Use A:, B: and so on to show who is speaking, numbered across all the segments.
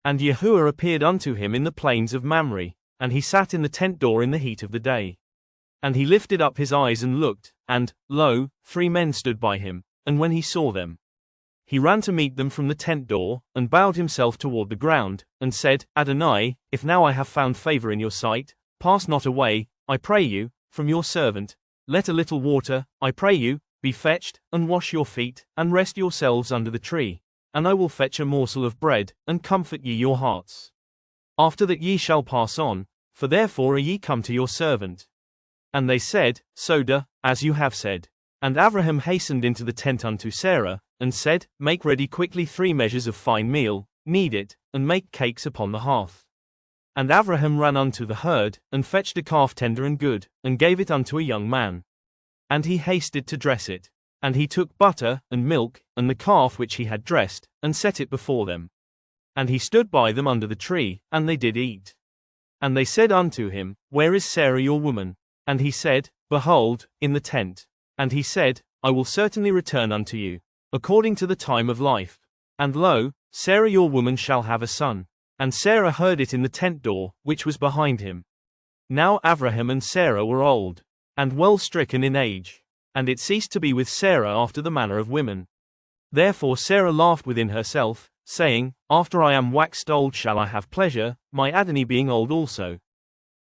A: And Yahuwah appeared unto him in the plains of Mamre, and he sat in the tent door in the heat of the day. And he lifted up his eyes and looked, and, lo, 3 men stood by him, and when he saw them, he ran to meet them from the tent door, and bowed himself toward the ground, and said, Adonai, if now I have found favor in your sight, pass not away, I pray you, from your servant. Let a little water, I pray you, be fetched, and wash your feet, and rest yourselves under the tree, and I will fetch a morsel of bread, and comfort ye your hearts. After that ye shall pass on, for therefore are ye come to your servant. And they said, Soda, as you have said. And Abraham hastened into the tent unto Sarah, and said, Make ready quickly 3 measures of fine meal, knead it, and make cakes upon the hearth. And Abraham ran unto the herd, and fetched a calf tender and good, and gave it unto a young man. And he hasted to dress it. And he took butter, and milk, and the calf which he had dressed, and set it before them. And he stood by them under the tree, and they did eat. And they said unto him, Where is Sarah your woman? And he said, Behold, in the tent. And he said, I will certainly return unto you, according to the time of life. And lo, Sarah your woman shall have a son. And Sarah heard it in the tent door, which was behind him. Now Abraham and Sarah were old, and well stricken in age, and it ceased to be with Sarah after the manner of women. Therefore Sarah laughed within herself, saying, After I am waxed old shall I have pleasure, my Adonai being old also.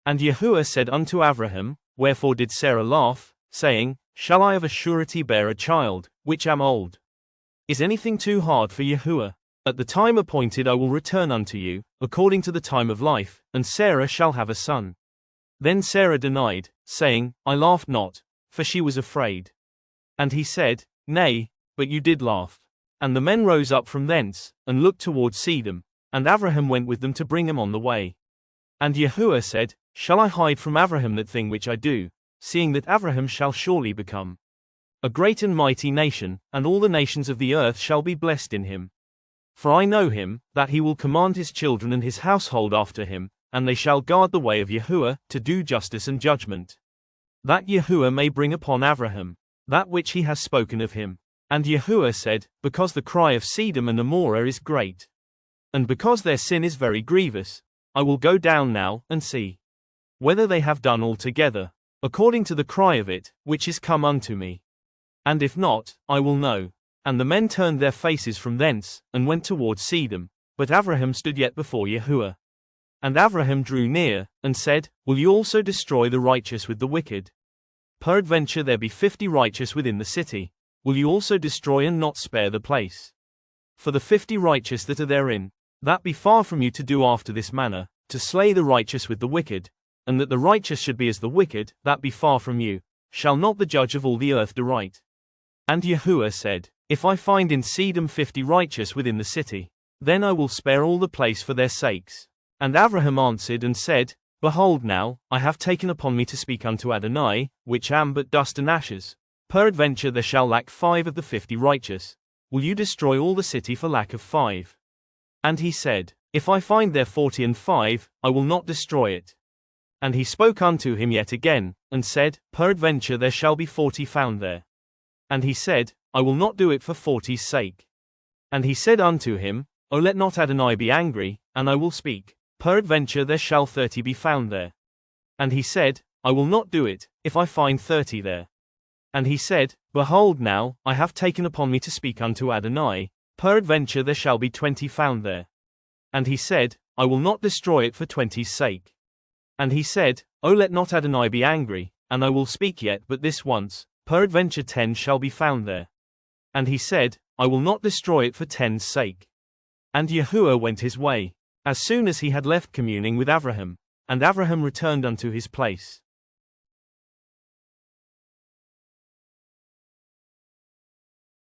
A: And Yahuwah said unto Abraham, Wherefore did Sarah laugh, saying, Shall I of a surety bear a child, which am old? Is anything too hard for Yahuwah? At the time appointed I will return unto you, according to the time of life, and Sarah shall have a son. Then Sarah denied, saying, I laughed not, for she was afraid. And he said, Nay, but you did laugh. And the men rose up from thence, and looked toward Sedom, and Abraham went with them to bring him on the way. And Yahuwah said, Shall I hide from Abraham that thing which I do, seeing that Abraham shall surely become a great and mighty nation, and all the nations of the earth shall be blessed in him? For I know him, that he will command his children and his household after him, and they shall guard the way of Yahuwah, to do justice and judgment, that Yahuwah may bring upon Abraham that which he has spoken of him. And Yahuwah said, Because the cry of Sedom and Amorah is great, and because their sin is very grievous, I will go down now, and see whether they have done altogether according to the cry of it, which is come unto me. And if not, I will know. And the men turned their faces from thence, and went toward Sedom, but Abraham stood yet before Yahuwah. And Abraham drew near, and said, Will you also destroy the righteous with the wicked? Peradventure there be 50 righteous within the city. Will you also destroy and not spare the place? For the 50 righteous that are therein, that be far from you to do after this manner, to slay the righteous with the wicked, and that the righteous should be as the wicked, that be far from you, shall not the judge of all the earth do right? And Yahuwah said, If I find in Sedom 50 righteous within the city, then I will spare all the place for their sakes. And Abraham answered and said, Behold now, I have taken upon me to speak unto Adonai, which am but dust and ashes. Peradventure there shall lack 5 of the 50 righteous. Will you destroy all the city for lack of 5? And he said, If I find there 40 and 5, I will not destroy it. And he spoke unto him yet again, and said, Peradventure there shall be 40 found there. And he said, I will not do it for 40's sake. And he said unto him, O let not Adonai be angry, and I will speak. Peradventure there shall 30 be found there. And he said, I will not do it, if I find 30 there. And he said, Behold now, I have taken upon me to speak unto Adonai, peradventure there shall be 20 found there. And he said, I will not destroy it for 20's sake. And he said, O let not Adonai be angry, and I will speak yet but this once, peradventure 10 shall be found there. And he said, I will not destroy it for 10's sake. And Yahuwah went his way, as soon as he had left communing with Abraham, and Abraham returned unto his place.